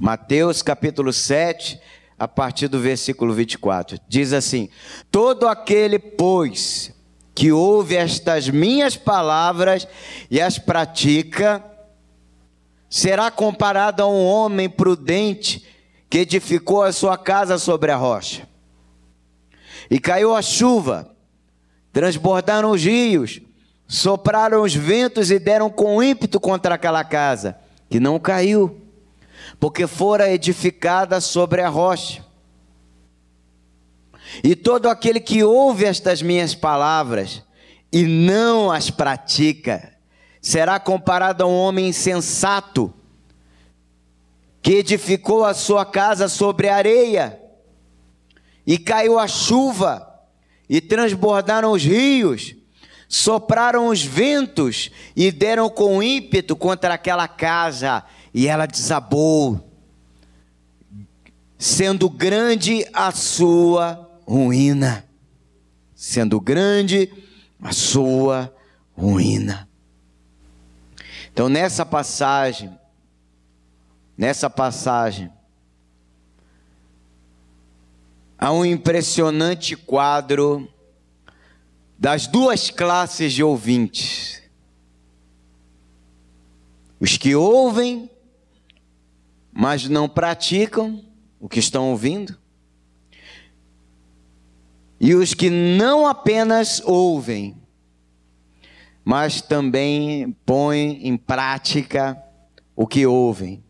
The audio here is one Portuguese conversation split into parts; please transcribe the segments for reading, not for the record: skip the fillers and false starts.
Mateus capítulo 7, a partir do versículo 24. Diz assim: todo aquele, pois, que ouve estas minhas palavras e as pratica, será comparado a um homem prudente que edificou a sua casa sobre a rocha. E caiu a chuva, transbordaram os rios, sopraram os ventos e deram com ímpeto contra aquela casa, que não caiu, porque fora edificada sobre a rocha. E todo aquele que ouve estas minhas palavras e não as pratica, será comparado a um homem insensato, que edificou a sua casa sobre a areia, e caiu a chuva, e transbordaram os rios, sopraram os ventos, e deram com ímpeto contra aquela casa, e ela desabou, sendo grande a sua ruína. Sendo grande a sua ruína. Então nessa passagem, há um impressionante quadro das duas classes de ouvintes. Os que ouvem, mas não praticam o que estão ouvindo. E os que não apenas ouvem, mas também põem em prática o que ouvem,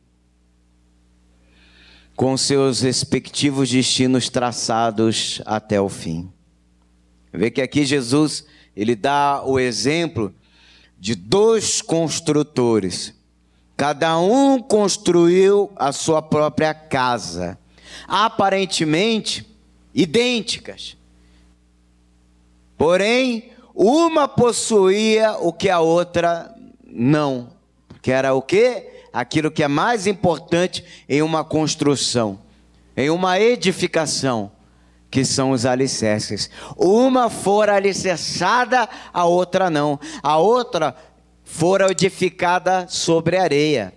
com seus respectivos destinos traçados até o fim. Vê que aqui Jesus, ele dá o exemplo de dois construtores. Cada um construiu a sua própria casa, aparentemente idênticas. Porém, uma possuía o que a outra não. Que era o quê? Aquilo que é mais importante em uma construção, em uma edificação, que são os alicerces. Uma fora alicerçada, a outra não. A outra fora edificada sobre areia.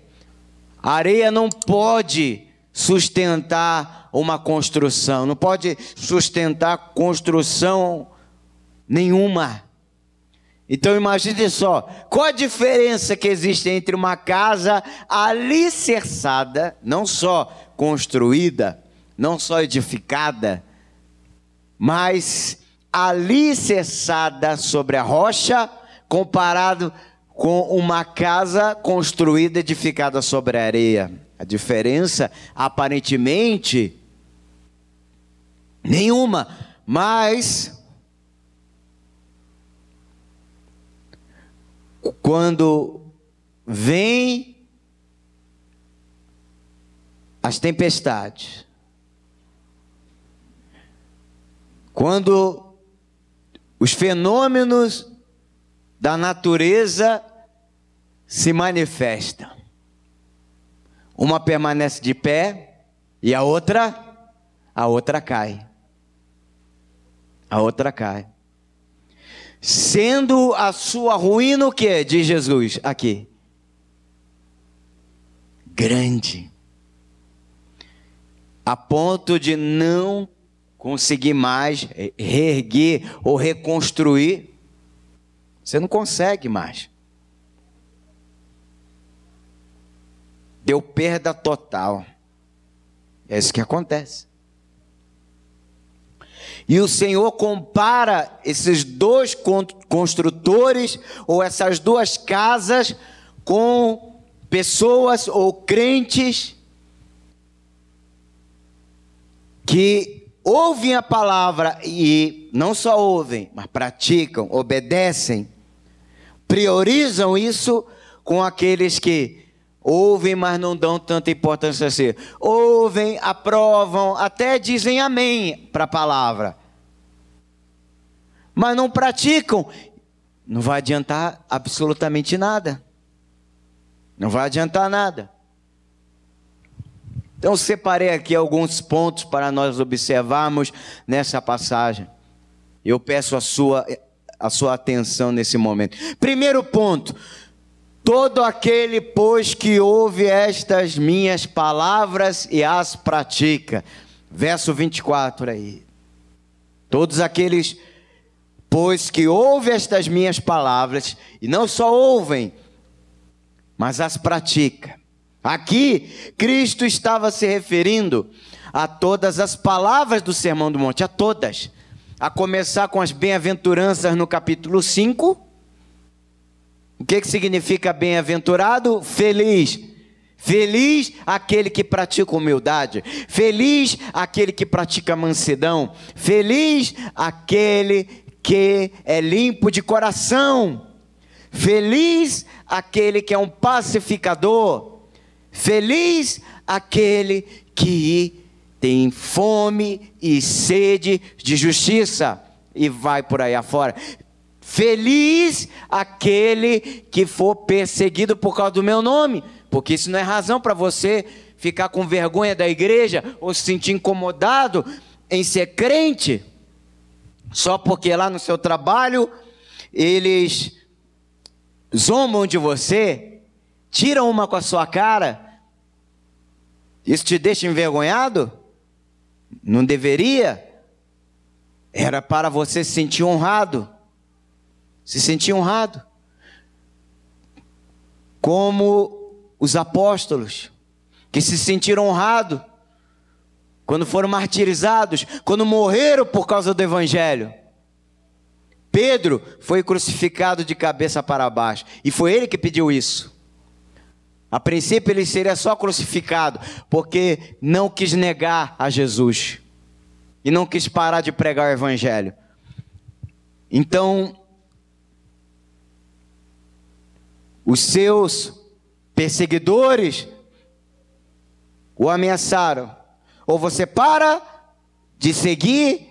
A areia não pode sustentar uma construção, não pode sustentar construção nenhuma. Então imagine só, qual a diferença que existe entre uma casa alicerçada, não só construída, não só edificada, mas alicerçada sobre a rocha, comparado com uma casa construída, edificada sobre a areia. A diferença, aparentemente, nenhuma, mas quando vem as tempestades, quando os fenômenos da natureza se manifestam, uma permanece de pé e a outra cai. A outra cai. Sendo a sua ruína o que? Diz Jesus aqui. Grande. A ponto de não conseguir mais reerguer ou reconstruir. Você não consegue mais. Deu perda total. É isso que acontece. E o Senhor compara esses dois construtores, ou essas duas casas, com pessoas ou crentes que ouvem a palavra e não só ouvem, mas praticam, obedecem, priorizam isso, com aqueles que ouvem, mas não dão tanta importância assim. Ouvem, aprovam, até dizem amém para a palavra, mas não praticam. Não vai adiantar absolutamente nada. Não vai adiantar nada. Então separei aqui alguns pontos para nós observarmos nessa passagem. Eu peço a sua atenção nesse momento. Primeiro ponto: Todo aquele, pois, que ouve estas minhas palavras e as pratica. Verso 24 aí. Todos aqueles, pois, que ouvem estas minhas palavras, e não só ouvem, mas as pratica. Aqui, Cristo estava se referindo a todas as palavras do Sermão do Monte, a todas. A começar com as bem-aventuranças no capítulo 5. O que significa bem-aventurado? Feliz. Feliz aquele que pratica humildade. Feliz aquele que pratica mansidão. Feliz aquele que é limpo de coração. Feliz aquele que é um pacificador. Feliz aquele que tem fome e sede de justiça. E vai por aí afora. Feliz aquele que for perseguido por causa do meu nome, porque isso não é razão para você ficar com vergonha da igreja ou se sentir incomodado em ser crente, só porque lá no seu trabalho eles zombam de você, tiram uma com a sua cara. Isso te deixa envergonhado? Não deveria. Era para você se sentir honrado. Se sentir honrado, como os apóstolos, que se sentiram honrados, quando foram martirizados, quando morreram por causa do evangelho. Pedro foi crucificado de cabeça para baixo, e foi ele que pediu isso. A princípio ele seria só crucificado, porque não quis negar a Jesus, e não quis parar de pregar o evangelho. Então, os seus perseguidores o ameaçaram. Ou você para de seguir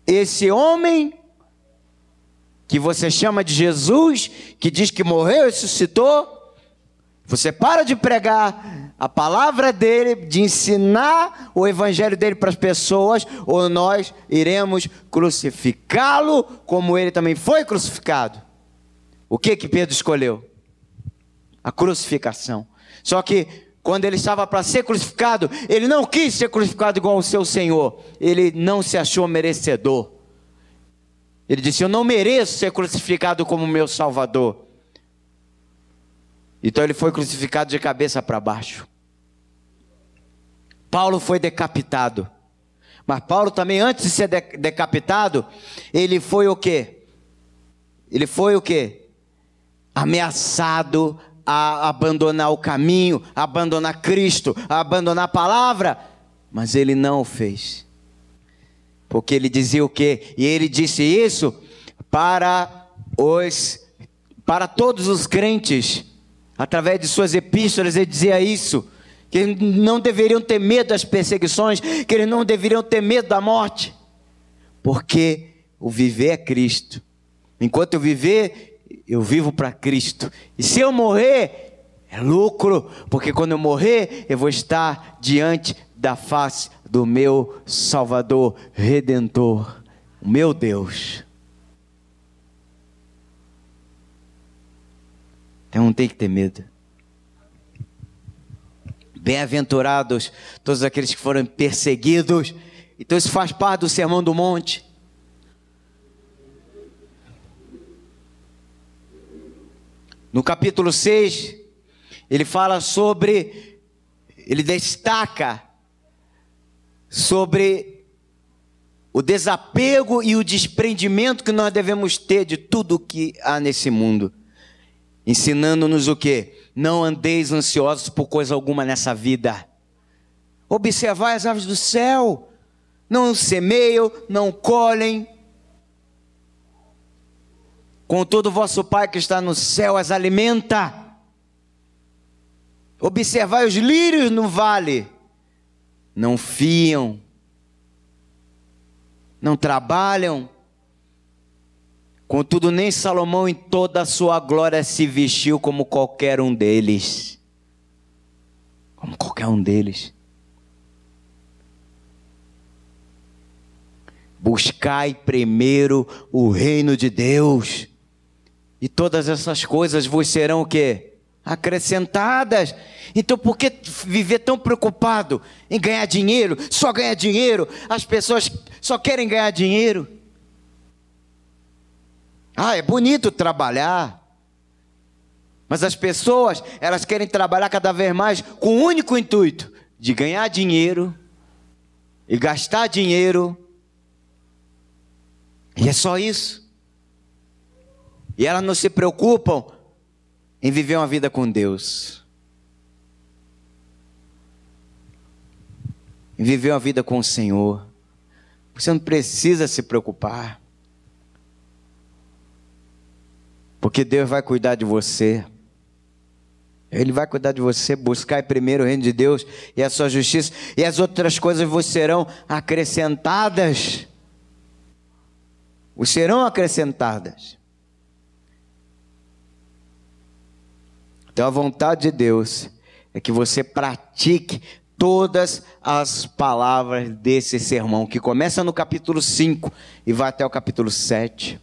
esse homem que você chama de Jesus, que diz que morreu e ressuscitou. Você para de pregar a palavra dele, de ensinar o evangelho dele para as pessoas, ou nós iremos crucificá-lo como ele também foi crucificado. O que Pedro escolheu? A crucificação. Só que quando ele estava para ser crucificado, ele não quis ser crucificado igual ao seu Senhor. Ele não se achou merecedor. Ele disse: eu não mereço ser crucificado como meu Salvador. Então ele foi crucificado de cabeça para baixo. Paulo foi decapitado. Mas Paulo também, antes de ser decapitado, ele foi o quê? Ele foi o quê? Ameaçado a abandonar o caminho, a abandonar Cristo, a abandonar a palavra. Mas ele não o fez. Porque ele dizia o quê? E ele disse isso para todos os crentes. Através de suas epístolas ele dizia isso. Que eles não deveriam ter medo das perseguições, que eles não deveriam ter medo da morte. Porque o viver é Cristo. Enquanto eu viver, eu vivo para Cristo. E se eu morrer, é lucro. Porque quando eu morrer, eu vou estar diante da face do meu Salvador, Redentor, o meu Deus. Então não tem que ter medo. Bem-aventurados todos aqueles que foram perseguidos. Então isso faz parte do Sermão do Monte. No capítulo 6, ele fala sobre, ele destaca sobre o desapego e o desprendimento que nós devemos ter de tudo que há nesse mundo. Ensinando-nos o quê? Não andeis ansiosos por coisa alguma nessa vida. Observai as aves do céu, não semeiam, não colhem. Contudo, vosso Pai que está no céu as alimenta. Observai os lírios no vale, não fiam, não trabalham. Contudo, nem Salomão em toda a sua glória se vestiu como qualquer um deles. Como qualquer um deles. Buscai primeiro o reino de Deus E todas essas coisas vos serão o quê? Acrescentadas. Então por que viver tão preocupado em ganhar dinheiro? Só ganhar dinheiro. As pessoas só querem ganhar dinheiro. É bonito trabalhar. Mas as pessoas, elas querem trabalhar cada vez mais com o único intuito de ganhar dinheiro e gastar dinheiro. E é só isso. E elas não se preocupam em viver uma vida com Deus. Em viver uma vida com o Senhor. Você não precisa se preocupar. Porque Deus vai cuidar de você. Ele vai cuidar de você. Buscar primeiro o reino de Deus e a sua justiça. E as outras coisas vos serão acrescentadas. Vos serão acrescentadas. Então a vontade de Deus é que você pratique todas as palavras desse sermão, que começa no capítulo 5 e vai até o capítulo 7.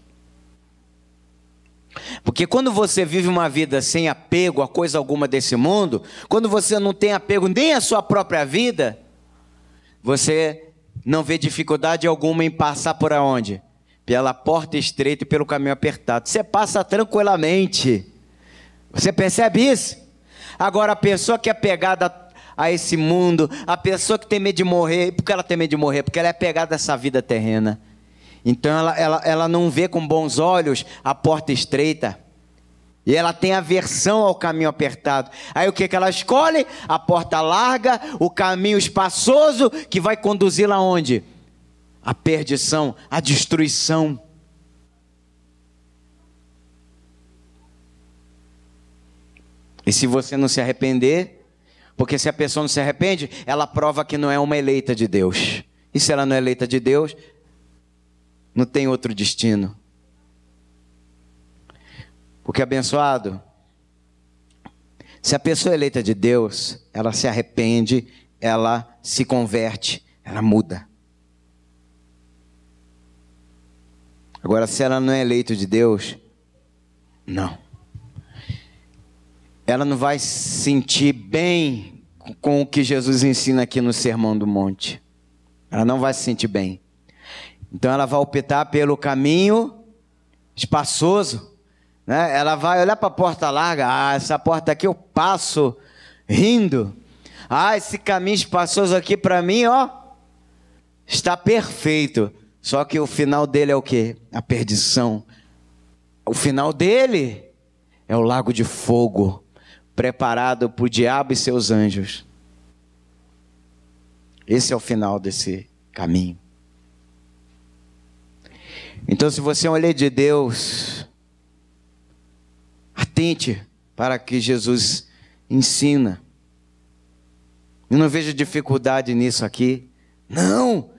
Porque quando você vive uma vida sem apego a coisa alguma desse mundo, quando você não tem apego nem à sua própria vida, você não vê dificuldade alguma em passar por onde? Pela porta estreita e pelo caminho apertado. Você passa tranquilamente. Você percebe isso? Agora a pessoa que é apegada a esse mundo, a pessoa que tem medo de morrer, por que ela tem medo de morrer? Porque ela é apegada a essa vida terrena. Então ela não vê com bons olhos a porta estreita. E ela tem aversão ao caminho apertado. Aí o que ela escolhe? A porta larga, o caminho espaçoso, que vai conduzi-la aonde? A perdição, a destruição. E se você não se arrepender, porque se a pessoa não se arrepende, ela prova que não é uma eleita de Deus. E se ela não é eleita de Deus, não tem outro destino. Porque abençoado, se a pessoa é eleita de Deus, ela se arrepende, ela se converte, ela muda. Agora, se ela não é eleita de Deus, não. Ela não vai se sentir bem com o que Jesus ensina aqui no Sermão do Monte. Ela não vai se sentir bem. Então ela vai optar pelo caminho espaçoso, né? Ela vai olhar para a porta larga. Essa porta aqui eu passo rindo. Esse caminho espaçoso aqui para mim, está perfeito. Só que o final dele é o quê? A perdição. O final dele é o lago de fogo, preparado para o diabo e seus anjos. Esse é o final desse caminho. Então, se você é um eleito de Deus, atente para que Jesus ensina. Eu não vejo dificuldade nisso aqui. Não!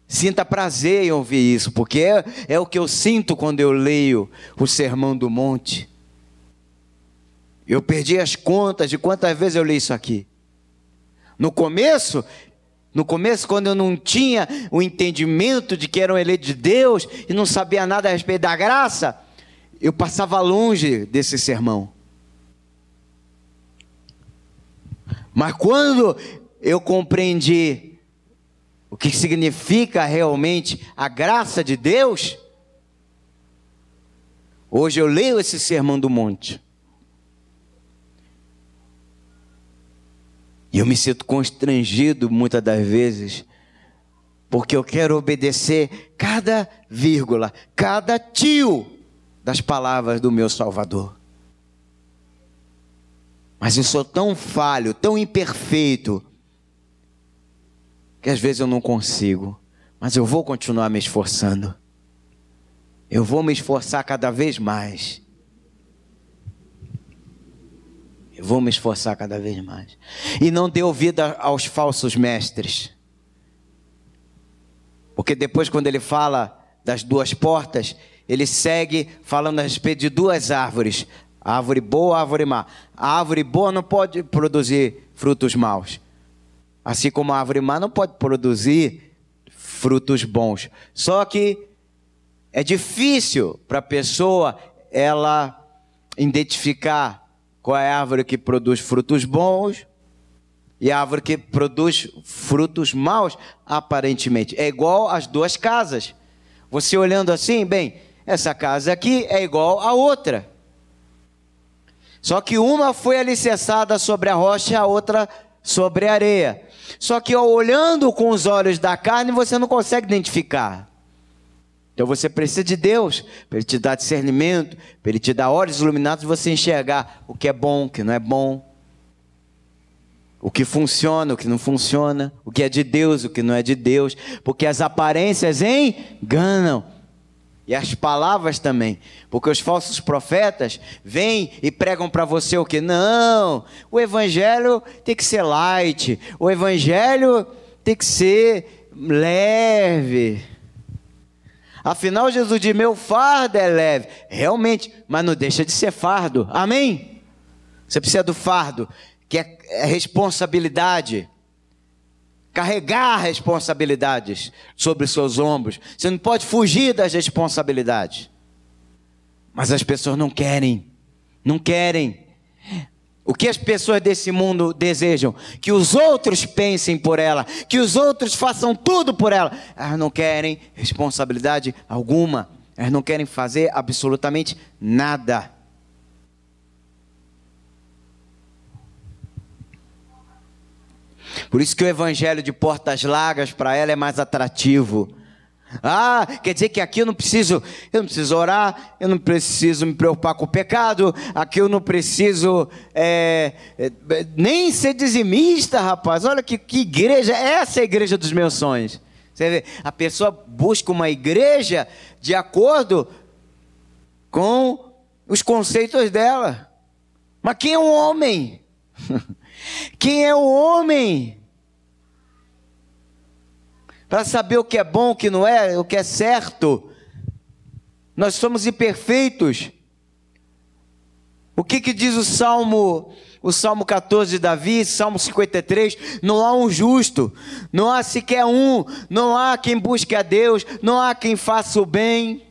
Sinta prazer em ouvir isso, porque é o que eu sinto quando eu leio o Sermão do Monte. Eu perdi as contas de quantas vezes eu li isso aqui. No começo, quando eu não tinha o entendimento de que era um eleito de Deus e não sabia nada a respeito da graça, eu passava longe desse sermão. Mas quando eu compreendi o que significa realmente a graça de Deus, hoje eu leio esse Sermão do Monte. E eu me sinto constrangido muitas das vezes, porque eu quero obedecer cada vírgula, cada tio das palavras do meu Salvador. Mas eu sou tão falho, tão imperfeito, que às vezes eu não consigo. Mas eu vou continuar me esforçando. Eu vou me esforçar cada vez mais. Eu vou me esforçar cada vez mais. E não dê ouvido aos falsos mestres. Porque depois, quando ele fala das duas portas, ele segue falando a respeito de duas árvores. A árvore boa, a árvore má. A árvore boa não pode produzir frutos maus. Assim como a árvore má não pode produzir frutos bons. Só que é difícil para a pessoa ela identificar qual é a árvore que produz frutos bons e a árvore que produz frutos maus, aparentemente. É igual às duas casas. Você olhando assim, bem, essa casa aqui é igual a outra. Só que uma foi alicerçada sobre a rocha e a outra sobre a areia. Só que olhando com os olhos da carne, você não consegue identificar. Então você precisa de Deus, para Ele te dar discernimento, para Ele te dar olhos iluminados, você enxergar o que é bom, o que não é bom, o que funciona, o que não funciona, o que é de Deus, o que não é de Deus, porque as aparências enganam, e as palavras também, porque os falsos profetas vêm e pregam para você o que? Não, o evangelho tem que ser light, o evangelho tem que ser leve. Afinal, Jesus diz, meu fardo é leve. Realmente, mas não deixa de ser fardo. Amém? Você precisa do fardo, que é responsabilidade. Carregar responsabilidades sobre os seus ombros. Você não pode fugir das responsabilidades. Mas as pessoas não querem. Não querem. O que as pessoas desse mundo desejam? Que os outros pensem por ela, que os outros façam tudo por ela. Elas não querem responsabilidade alguma. Elas não querem fazer absolutamente nada. Por isso que o evangelho de portas largas para ela é mais atrativo. Ah, quer dizer que aqui eu não preciso orar, eu não preciso me preocupar com o pecado, aqui eu não preciso nem ser dizimista, rapaz. Olha que igreja, essa é a igreja dos meus sonhos. Você vê, a pessoa busca uma igreja de acordo com os conceitos dela. Mas quem é o homem? Quem é o homem? Para saber o que é bom, o que não é, o que é certo. Nós somos imperfeitos. O que diz o Salmo 14 de Davi, Salmo 53? Não há um justo, não há sequer um, não há quem busque a Deus, não há quem faça o bem.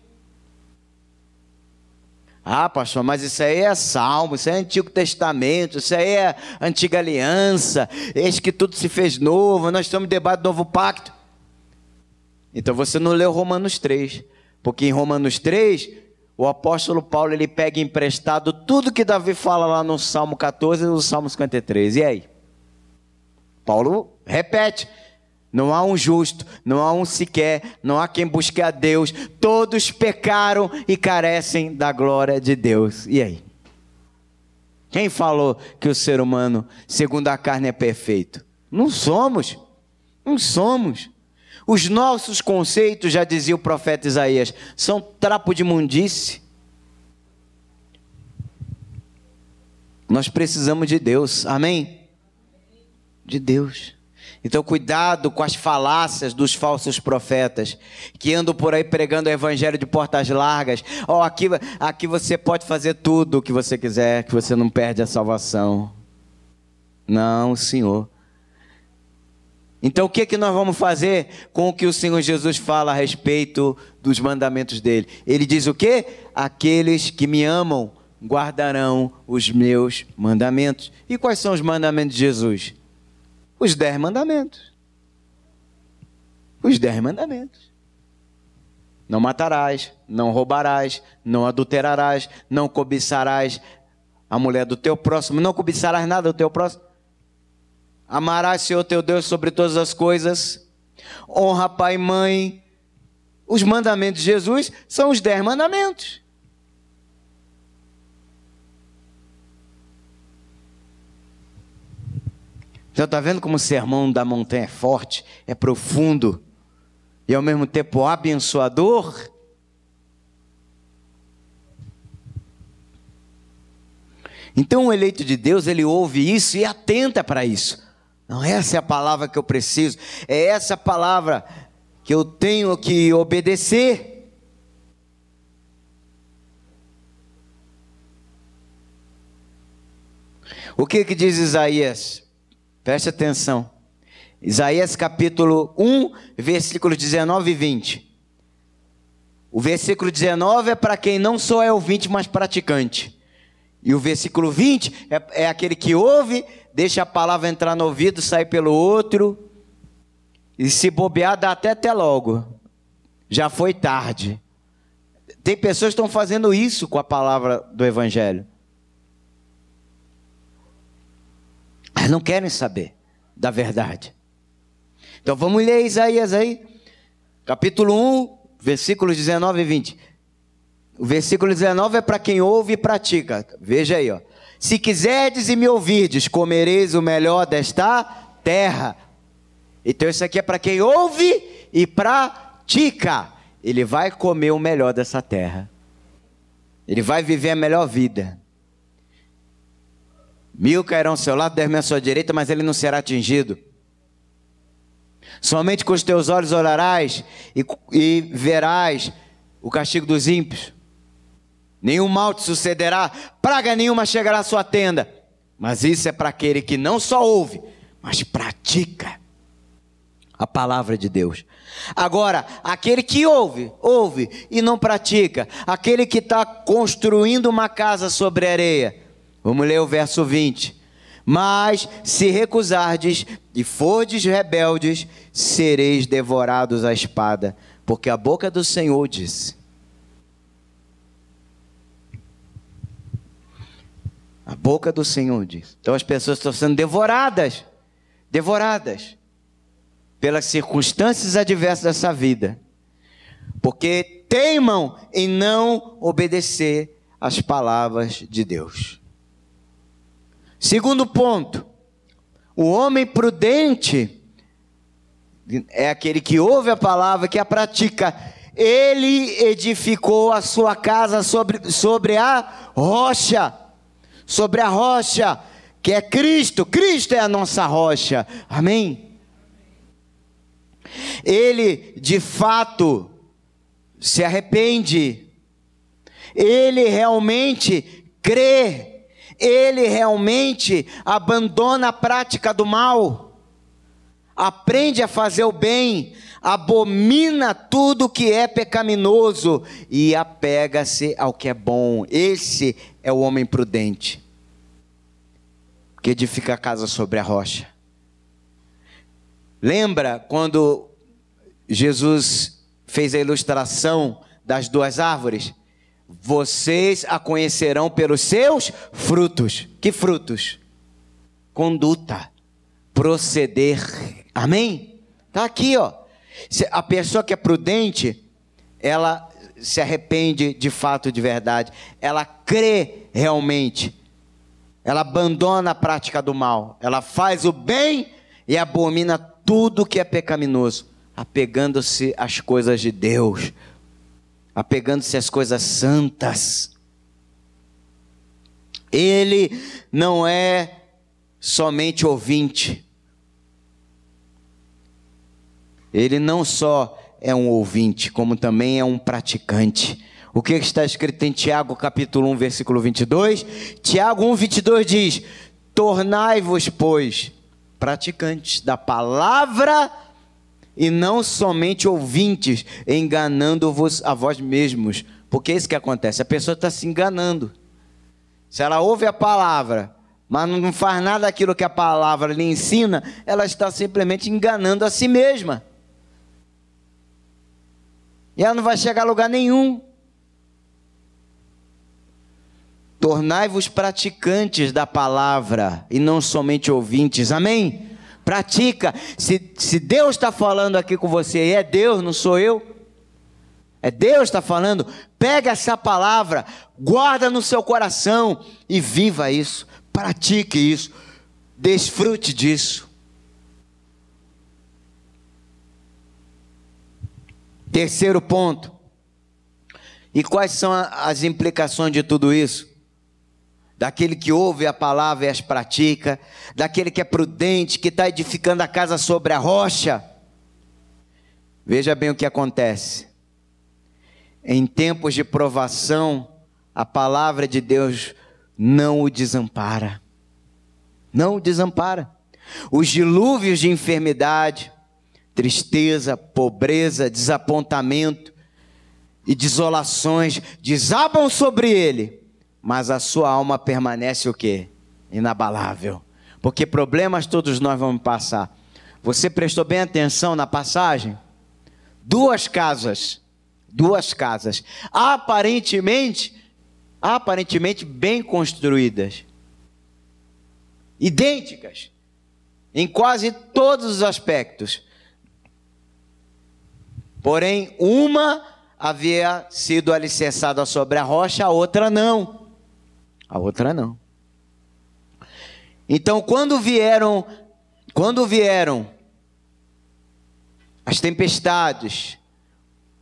Ah, pastor, mas isso aí é Salmo, isso é Antigo Testamento, isso aí é Antiga Aliança, eis que tudo se fez novo, nós estamos debaixo do novo pacto. Então você não leu Romanos 3, porque em Romanos 3, o apóstolo Paulo ele pega emprestado tudo que Davi fala lá no Salmo 14 e no Salmo 53, e aí? Paulo repete, não há um justo, não há um sequer, não há quem busque a Deus, todos pecaram e carecem da glória de Deus, e aí? Quem falou que o ser humano, segundo a carne, é perfeito? Não somos, não somos. Os nossos conceitos, já dizia o profeta Isaías, são trapo de imundície. Nós precisamos de Deus, amém? De Deus. Então cuidado com as falácias dos falsos profetas, que andam por aí pregando o evangelho de portas largas. Aqui você pode fazer tudo o que você quiser, que você não perde a salvação. Não, Senhor. Então o que nós vamos fazer com o que o Senhor Jesus fala a respeito dos mandamentos dele? Ele diz o quê? Aqueles que me amam guardarão os meus mandamentos. E quais são os mandamentos de Jesus? Os 10 mandamentos. Os 10 mandamentos. Não matarás, não roubarás, não adulterarás, não cobiçarás a mulher do teu próximo, não cobiçarás nada do teu próximo. Amarás Senhor teu Deus sobre todas as coisas. Honra pai e mãe. Os mandamentos de Jesus são os 10 mandamentos. Então está vendo como o sermão da montanha é forte, é profundo e ao mesmo tempo abençoador? Então o eleito de Deus, ele ouve isso e atenta para isso. Não, essa é a palavra que eu preciso, é essa a palavra que eu tenho que obedecer. O que diz Isaías? Preste atenção. Isaías capítulo 1, versículos 19 e 20. O versículo 19 é para quem não só é ouvinte, mas praticante. E o versículo 20 é aquele que ouve, deixa a palavra entrar no ouvido, sai pelo outro, e se bobear dá até logo. Já foi tarde. Tem pessoas que estão fazendo isso com a palavra do Evangelho. Mas não querem saber da verdade. Então vamos ler Isaías aí, capítulo 1, versículos 19 e 20. O versículo 19 é para quem ouve e pratica. Veja aí, ó. Se quiserdes e me ouvirdes, comereis o melhor desta terra. Então isso aqui é para quem ouve e pratica. Ele vai comer o melhor dessa terra. Ele vai viver a melhor vida. 1000 cairão ao seu lado, 10.000 à sua direita, mas ele não será atingido. Somente com os teus olhos olharás e verás o castigo dos ímpios. Nenhum mal te sucederá, praga nenhuma chegará à sua tenda. Mas isso é para aquele que não só ouve, mas pratica a palavra de Deus. Agora, aquele que ouve e não pratica, aquele que está construindo uma casa sobre areia. Vamos ler o verso 20. Mas se recusardes e fordes rebeldes, sereis devorados à espada, porque a boca do Senhor disse. A boca do Senhor diz. Então as pessoas estão sendo devoradas pelas circunstâncias adversas dessa vida, porque teimam em não obedecer às palavras de Deus. Segundo ponto, o homem prudente é aquele que ouve a palavra, que a pratica. Ele edificou a sua casa sobre a rocha. Sobre a rocha, que é Cristo. Cristo é a nossa rocha. Amém? Ele, de fato, se arrepende. Ele realmente crê. Ele realmente abandona a prática do mal. Aprende a fazer o bem. Abomina tudo que é pecaminoso e apega-se ao que é bom. Esse é o homem prudente, que edifica a casa sobre a rocha. Lembra quando Jesus fez a ilustração das duas árvores? Vocês a conhecerão pelos seus frutos. Que frutos? Conduta, proceder. Amém? Está aqui, ó. A pessoa que é prudente, ela se arrepende de fato, de verdade. Ela crê realmente. Ela abandona a prática do mal. Ela faz o bem e abomina tudo que é pecaminoso, apegando-se às coisas de Deus, apegando-se às coisas santas. Ele não é somente ouvinte. Ele não só é um ouvinte, como também é um praticante. O que está escrito em Tiago capítulo 1, versículo 22? Tiago 1, 22 diz: tornai-vos, pois, praticantes da palavra e não somente ouvintes, enganando-vos a vós mesmos. Porque é isso que acontece, a pessoa está se enganando. Se ela ouve a palavra, mas não faz nada daquilo que a palavra lhe ensina, ela está simplesmente enganando a si mesma. E ela não vai chegar a lugar nenhum. Tornai-vos praticantes da palavra e não somente ouvintes. Amém? Pratica. Se Deus está falando aqui com você, e é Deus, não sou eu. É Deus que está falando. Pega essa palavra, guarda no seu coração e viva isso. Pratique isso. Desfrute disso. Terceiro ponto. E quais são as implicações de tudo isso? Daquele que ouve a palavra e as pratica, daquele que é prudente, que está edificando a casa sobre a rocha. Veja bem o que acontece. Em tempos de provação, a palavra de Deus não o desampara. Não o desampara. Os dilúvios de enfermidade, tristeza, pobreza, desapontamento e desolações desabam sobre ele, mas a sua alma permanece o quê? Inabalável. Porque problemas todos nós vamos passar. Você prestou bem atenção na passagem? Duas casas, aparentemente bem construídas, idênticas, em quase todos os aspectos. Porém, uma havia sido alicerçada sobre a rocha, a outra não. Então, quando vieram as tempestades,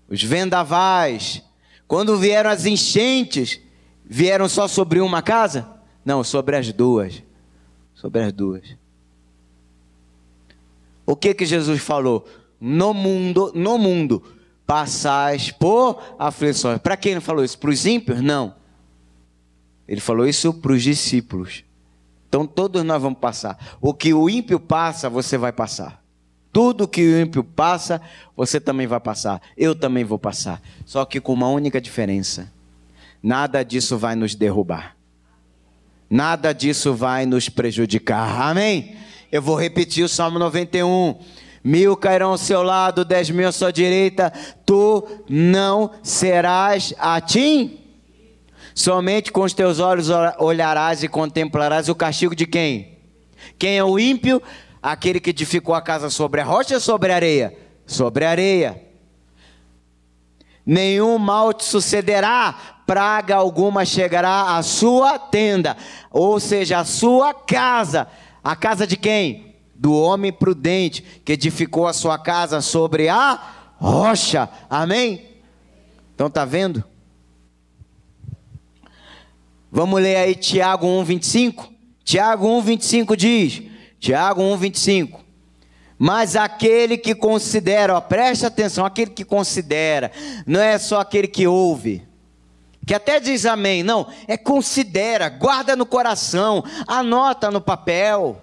os vendavais, quando vieram as enchentes, vieram só sobre uma casa? Não, sobre as duas. O que Jesus falou? No mundo passais por aflições. Para quem ele falou isso? Para os ímpios? Não. Ele falou isso para os discípulos. Então todos nós vamos passar. O que o ímpio passa, você vai passar. Tudo que o ímpio passa, você também vai passar. Eu também vou passar. Só que com uma única diferença. Nada disso vai nos derrubar. Nada disso vai nos prejudicar. Amém? Eu vou repetir o Salmo 91. 1000 cairão ao seu lado, 10.000 à sua direita. Tu não serás atingido. Somente com os teus olhos olharás e contemplarás o castigo de quem? Quem é o ímpio? Aquele que edificou a casa sobre a rocha ou sobre a areia? Sobre a areia. Nenhum mal te sucederá, praga alguma chegará à sua tenda, ou seja, à sua casa. A casa de quem? Do homem prudente, que edificou a sua casa sobre a rocha. Amém? Então tá vendo? Vamos ler aí Tiago 1,25? Tiago 1,25 diz, Tiago 1,25. Mas aquele que considera, ó, preste atenção, aquele que considera, não é só aquele que ouve, que até diz amém, não, é considera, guarda no coração, anota no papel,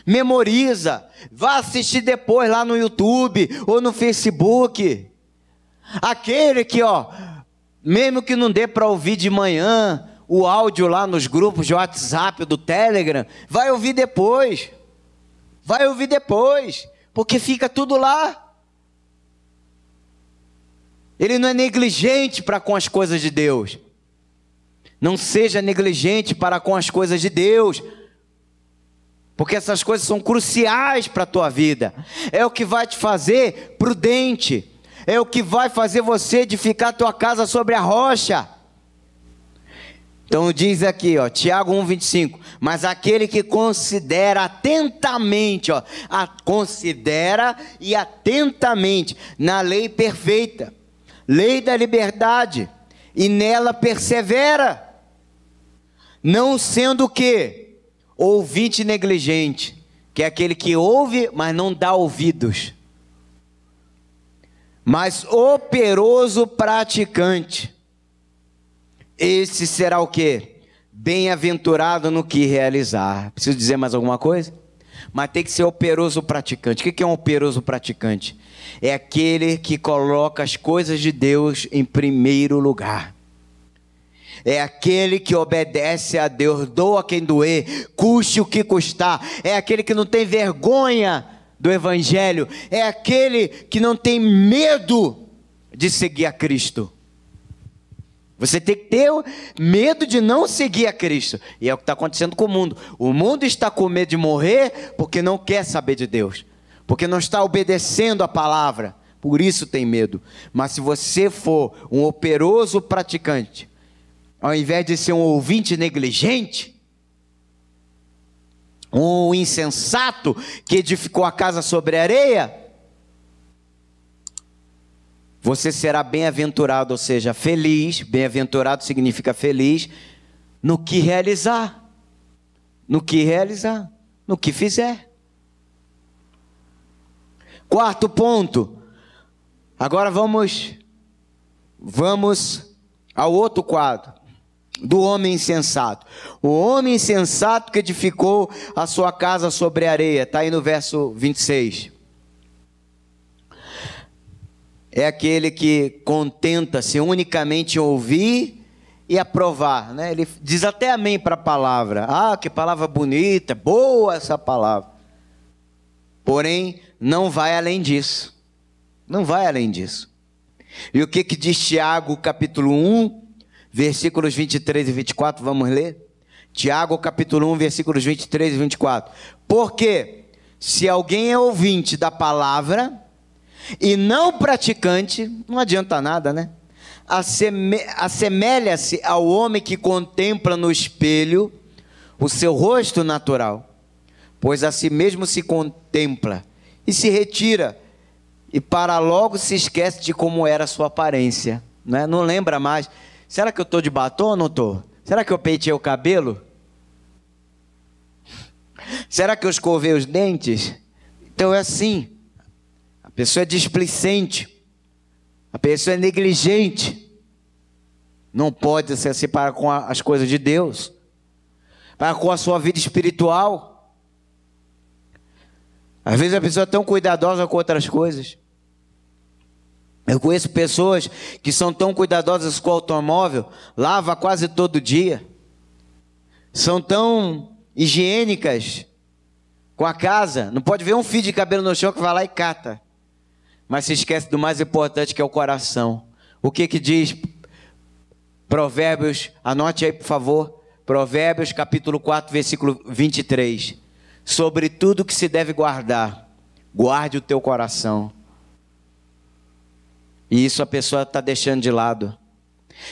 memoriza, vá assistir depois lá no YouTube ou no Facebook. Aquele que, ó, mesmo que não dê para ouvir de manhã, o áudio lá nos grupos de WhatsApp, do Telegram, vai ouvir depois, porque fica tudo lá. Ele não é negligente para com as coisas de Deus. Não seja negligente para com as coisas de Deus, porque essas coisas são cruciais para a tua vida. É o que vai te fazer prudente, é o que vai fazer você edificar a tua casa sobre a rocha. Então diz aqui, ó, Tiago 1,25, mas aquele que considera atentamente, ó, considera e atentamente na lei perfeita, lei da liberdade, e nela persevera, não sendo o quê? Ouvinte negligente, que é aquele que ouve, mas não dá ouvidos, mas operoso praticante. Esse será o quê? Bem-aventurado no que realizar. Preciso dizer mais alguma coisa? Mas tem que ser operoso praticante. O que é um operoso praticante? É aquele que coloca as coisas de Deus em primeiro lugar. É aquele que obedece a Deus, doa quem doer, custe o que custar. É aquele que não tem vergonha do Evangelho. É aquele que não tem medo de seguir a Cristo. Você tem que ter medo de não seguir a Cristo. E é o que está acontecendo com o mundo. O mundo está com medo de morrer porque não quer saber de Deus, porque não está obedecendo a palavra. Por isso tem medo. Mas se você for um operoso praticante, ao invés de ser um ouvinte negligente, um insensato que edificou a casa sobre a areia, você será bem-aventurado, ou seja, feliz. Bem-aventurado significa feliz no que realizar, no que fizer. Quarto ponto. Agora vamos ao outro quadro, do homem insensato. O homem insensato que edificou a sua casa sobre a areia, está aí no verso 26. É aquele que contenta-se unicamente em ouvir e aprovar, né? Ele diz até amém para a palavra. Ah, que palavra bonita, boa essa palavra. Porém, não vai além disso. Não vai além disso. E o que diz Tiago, capítulo 1, versículos 23 e 24, vamos ler? Tiago, capítulo 1, versículos 23 e 24. Porque se alguém é ouvinte da palavra e não praticante, não adianta nada, né? Assemelha-se ao homem que contempla no espelho o seu rosto natural, pois a si mesmo se contempla e se retira, e para logo se esquece de como era a sua aparência, né? Não lembra mais. Será que eu estou de batom ou não estou? Será que eu penteei o cabelo? Será que eu escovei os dentes? Então é assim, a pessoa é displicente, a pessoa é negligente, não pode se separar com as coisas de Deus, para com a sua vida espiritual. Às vezes a pessoa é tão cuidadosa com outras coisas. Eu conheço pessoas que são tão cuidadosas com o automóvel, lava quase todo dia, são tão higiênicas com a casa, não pode ver um fio de cabelo no chão que vai lá e cata, mas se esquece do mais importante, que é o coração. O que diz Provérbios, anote aí por favor, Provérbios capítulo 4, versículo 23, sobre tudo que se deve guardar, guarde o teu coração. E isso a pessoa está deixando de lado.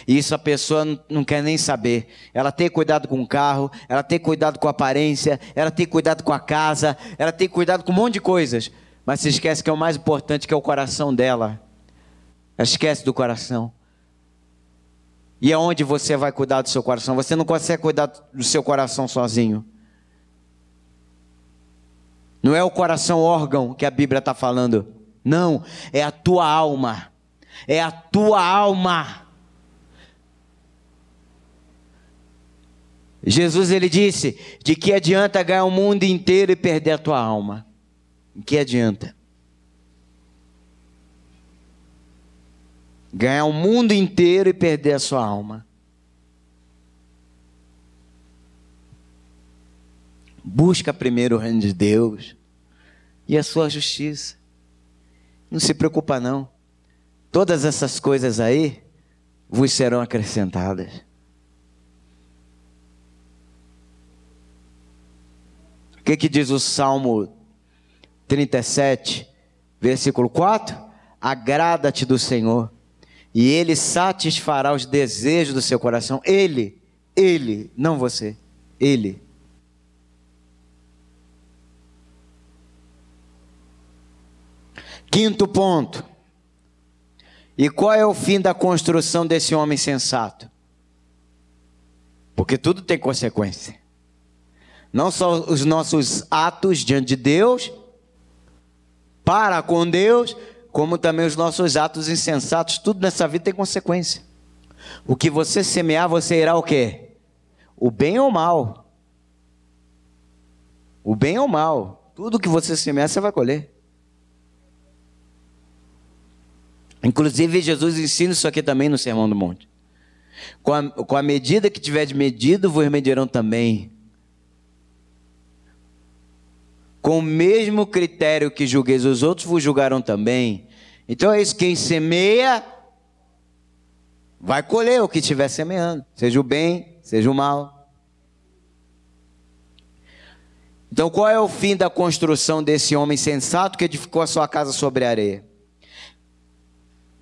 E isso a pessoa não quer nem saber. Ela tem cuidado com o carro, ela tem cuidado com a aparência, ela tem cuidado com a casa, ela tem cuidado com um monte de coisas, mas se esquece que é o mais importante, que é o coração dela. Ela esquece do coração. E aonde você vai cuidar do seu coração? Você não consegue cuidar do seu coração sozinho. Não é o coração órgão que a Bíblia está falando. Não, é a tua alma. É a tua alma. Jesus, ele disse, de que adianta ganhar o mundo inteiro e perder a tua alma? De que adianta? Ganhar o mundo inteiro e perder a sua alma. Busca primeiro o reino de Deus e a sua justiça. Não se preocupa não. Todas essas coisas aí vos serão acrescentadas. O que diz o Salmo 37, versículo 4? Agrada-te do Senhor, e Ele satisfará os desejos do seu coração. Ele, não você, Ele. Quinto ponto. E qual é o fim da construção desse homem sensato? Porque tudo tem consequência. Não só os nossos atos diante de Deus, para com Deus, como também os nossos atos insensatos. Tudo nessa vida tem consequência. O que você semear, você irá o quê? O bem ou o mal. O bem ou o mal. Tudo que você semear, você vai colher. Inclusive, Jesus ensina isso aqui também no Sermão do Monte. Com a medida que tiver de medido, vos medirão também. Com o mesmo critério que julgueis os outros, vos julgarão também. Então é isso, quem semeia, vai colher o que estiver semeando. Seja o bem, seja o mal. Então qual é o fim da construção desse homem sensato que edificou a sua casa sobre a areia?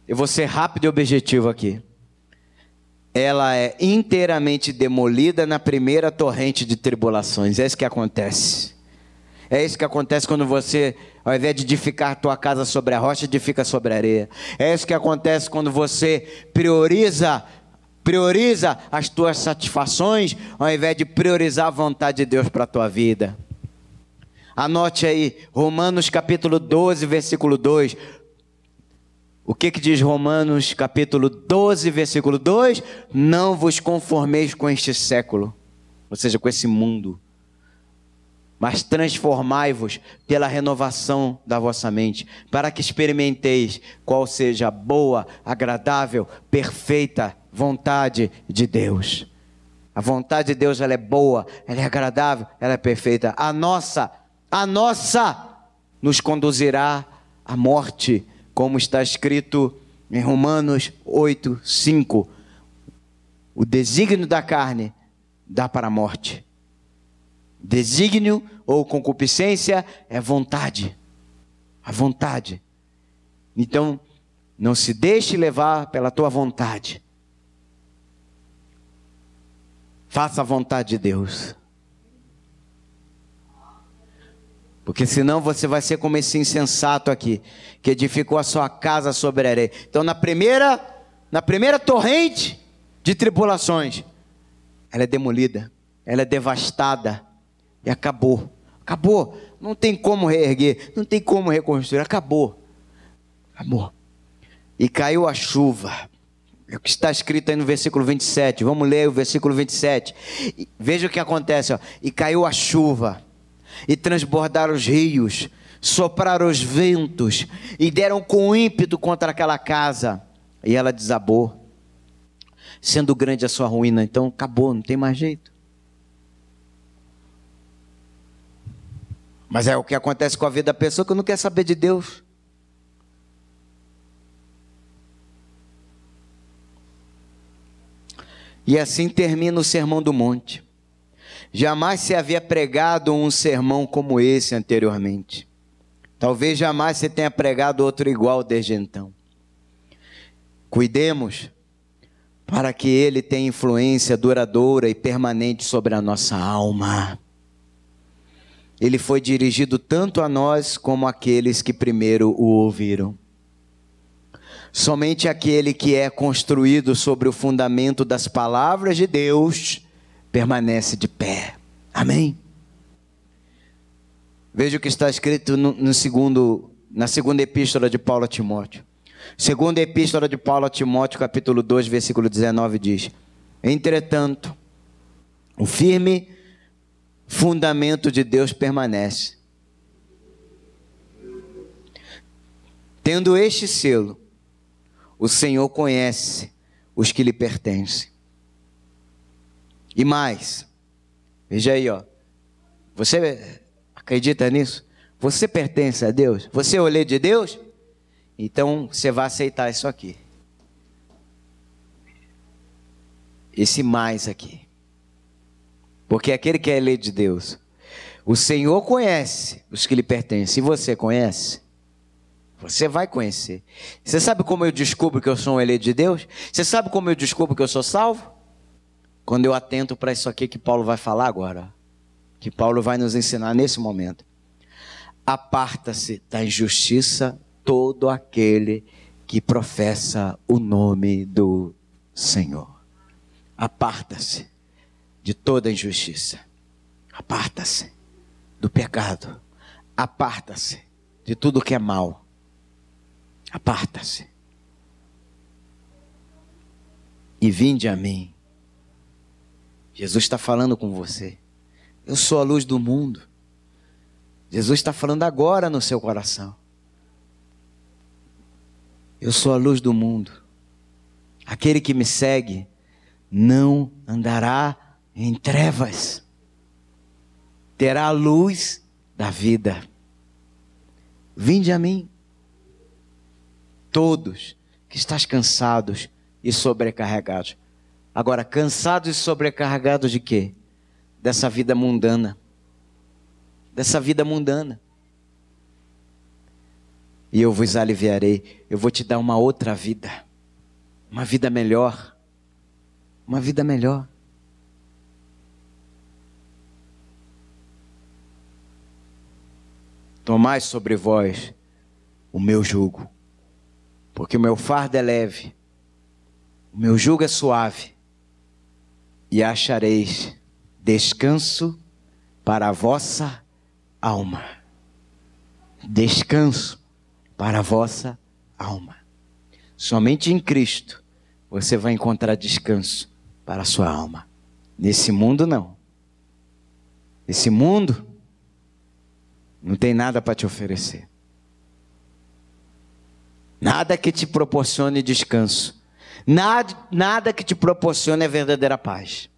Eu vou ser rápido e objetivo aqui. Ela é inteiramente demolida na primeira torrente de tribulações. É isso que acontece. É isso que acontece quando você, ao invés de edificar a tua casa sobre a rocha, edifica sobre a areia. É isso que acontece quando você prioriza as tuas satisfações, ao invés de priorizar a vontade de Deus para a tua vida. Anote aí, Romanos capítulo 12, versículo 2. O que diz Romanos capítulo 12, versículo 2? Não vos conformeis com este século, ou seja, com esse mundo. mas transformai-vos pela renovação da vossa mente, para que experimenteis qual seja a boa, agradável, perfeita vontade de Deus. A vontade de Deus, ela é boa, ela é agradável, ela é perfeita. A nossa nos conduzirá à morte, como está escrito em Romanos 8:5. O desígnio da carne dá para a morte. Desígnio ou concupiscência é vontade. A vontade. Então, não se deixe levar pela tua vontade. Faça a vontade de Deus. Porque senão você vai ser como esse insensato aqui, que edificou a sua casa sobre a areia. Então na primeira torrente de tribulações, ela é demolida, ela é devastada e acabou. Acabou, não tem como reerguer, não tem como reconstruir, acabou. E caiu a chuva. É o que está escrito aí no versículo 27. Vamos ler o versículo 27. Veja o que acontece. Ó. E caiu a chuva, e transbordaram os rios, sopraram os ventos, e deram com ímpeto contra aquela casa. E ela desabou, sendo grande a sua ruína. Então acabou, não tem mais jeito. Mas é o que acontece com a vida da pessoa que não quer saber de Deus. E assim termina o Sermão do Monte. Jamais se havia pregado um sermão como esse anteriormente. Talvez jamais se tenha pregado outro igual desde então. Cuidemos para que ele tenha influência duradoura e permanente sobre a nossa alma. Ele foi dirigido tanto a nós como àqueles que primeiro o ouviram. Somente aquele que é construído sobre o fundamento das palavras de Deus permanece de pé. Amém? Veja o que está escrito na segunda epístola de Paulo a Timóteo. Segunda epístola de Paulo a Timóteo, capítulo 2, versículo 19 diz: entretanto, o firme fundamento de Deus permanece, tendo este selo: o Senhor conhece os que lhe pertencem. E mais, veja aí, ó. Você acredita nisso? Você pertence a Deus? Você é o eleito de Deus? Então você vai aceitar isso aqui. Esse mais aqui. Porque aquele que é eleito de Deus, o Senhor conhece os que lhe pertencem. E você conhece? Você vai conhecer. Você sabe como eu descubro que eu sou um eleito de Deus? Você sabe como eu descubro que eu sou salvo? Quando eu atento para isso aqui que Paulo vai falar agora. Que Paulo vai nos ensinar nesse momento. Aparta-se da injustiça todo aquele que professa o nome do Senhor. Aparta-se de toda injustiça. Aparta-se do pecado. Aparta-se de tudo que é mal. Aparta-se. E vinde a mim. Jesus está falando com você. Eu sou a luz do mundo. Jesus está falando agora no seu coração. Eu sou a luz do mundo. Aquele que me segue não andará em trevas. Terá a luz da vida. Vinde a mim. Todos que estás cansados e sobrecarregados. Agora, cansados e sobrecarregados de quê? Dessa vida mundana. Dessa vida mundana. E eu vos aliviarei. Eu vou te dar uma outra vida. Uma vida melhor. Uma vida melhor. Tomai sobre vós o meu jugo. Porque o meu fardo é leve. O meu jugo é suave. E achareis descanso para a vossa alma. Descanso para a vossa alma. Somente em Cristo você vai encontrar descanso para a sua alma. Nesse mundo não. Esse mundo Não tem nada para te oferecer. Nada que te proporcione descanso. Nada que te proporcione a verdadeira paz.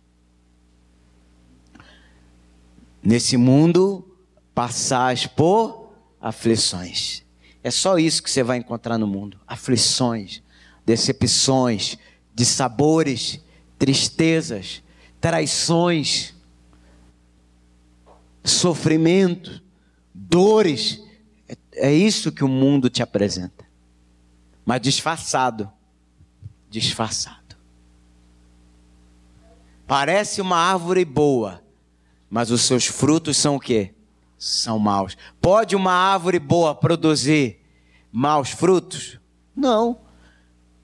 Nesse mundo, passais por aflições. É só isso que você vai encontrar no mundo. Aflições, decepções, dissabores, tristezas, traições, sofrimento, dores. É isso que o mundo te apresenta. Mas disfarçado. Disfarçado. Parece uma árvore boa, mas os seus frutos são o quê? São maus. Pode uma árvore boa produzir maus frutos? Não.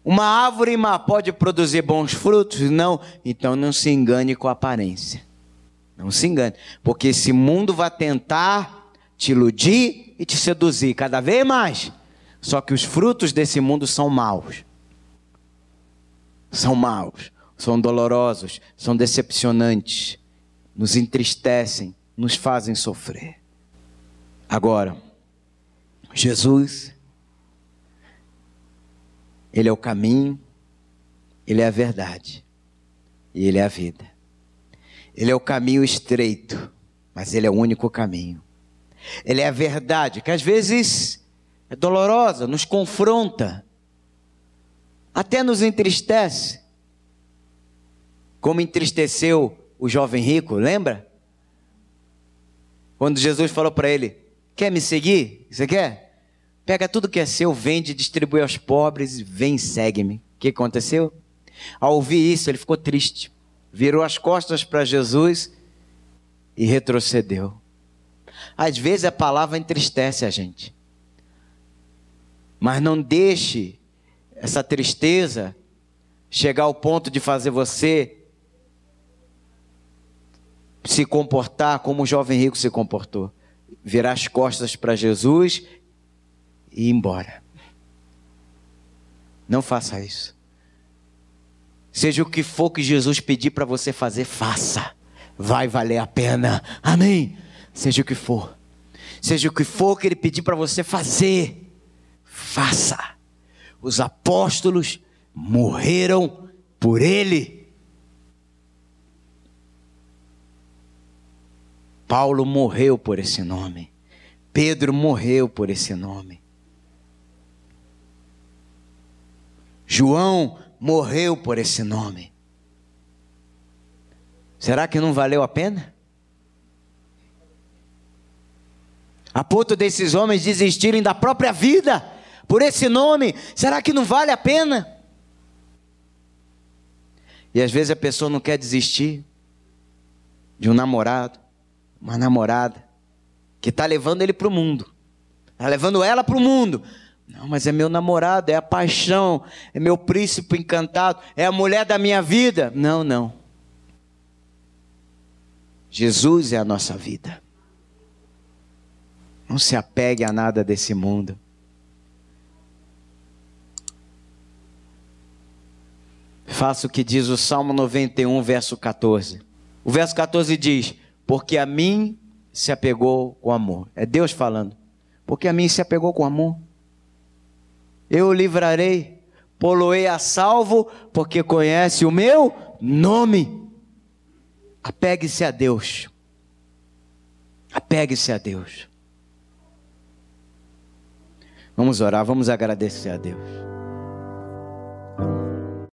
Uma árvore má pode produzir bons frutos? Não. Então não se engane com a aparência. Não se engane. Porque esse mundo vai tentar te iludir e te seduzir cada vez mais. Só que os frutos desse mundo são maus. São maus. São dolorosos. São decepcionantes. Nos entristecem. Nos fazem sofrer. Agora, Jesus, Ele é o caminho, Ele é a verdade e Ele é a vida. Ele é o caminho estreito, mas Ele é o único caminho. Ele é a verdade, que às vezes é dolorosa, nos confronta, até nos entristece. Como entristeceu o jovem rico, lembra? Quando Jesus falou para ele: quer me seguir? Você quer? Pega tudo que é seu, vende, distribui aos pobres, vem e segue-me. O que aconteceu? Ao ouvir isso, ele ficou triste. Virou as costas para Jesus e retrocedeu. Às vezes a palavra entristece a gente. Mas não deixe essa tristeza chegar ao ponto de fazer você se comportar como o jovem rico se comportou. Virar as costas para Jesus e ir embora. Não faça isso. Seja o que for que Jesus pedir para você fazer, faça. Vai valer a pena. Amém? Seja o que for. Seja o que for que Ele pedir para você fazer, faça. Os apóstolos morreram por Ele. Paulo morreu por esse nome. Pedro morreu por esse nome. João morreu por esse nome. Será que não valeu a pena? A ponto desses homens desistirem da própria vida por esse nome, será que não vale a pena? E às vezes a pessoa não quer desistir de um namorado, uma namorada, que está levando ele para o mundo, está levando ela para o mundo. Não, mas é meu namorado, é a paixão, é meu príncipe encantado, é a mulher da minha vida. Não, não. Jesus é a nossa vida. Não se apegue a nada desse mundo. Faça o que diz o Salmo 91, verso 14. O verso 14 diz: porque a mim se apegou com amor. É Deus falando. Porque a mim se apegou com amor. Eu o livrarei, pô-lo-ei a salvo, porque conhece o meu nome. Apegue-se a Deus. Apegue-se a Deus. Vamos orar, vamos agradecer a Deus.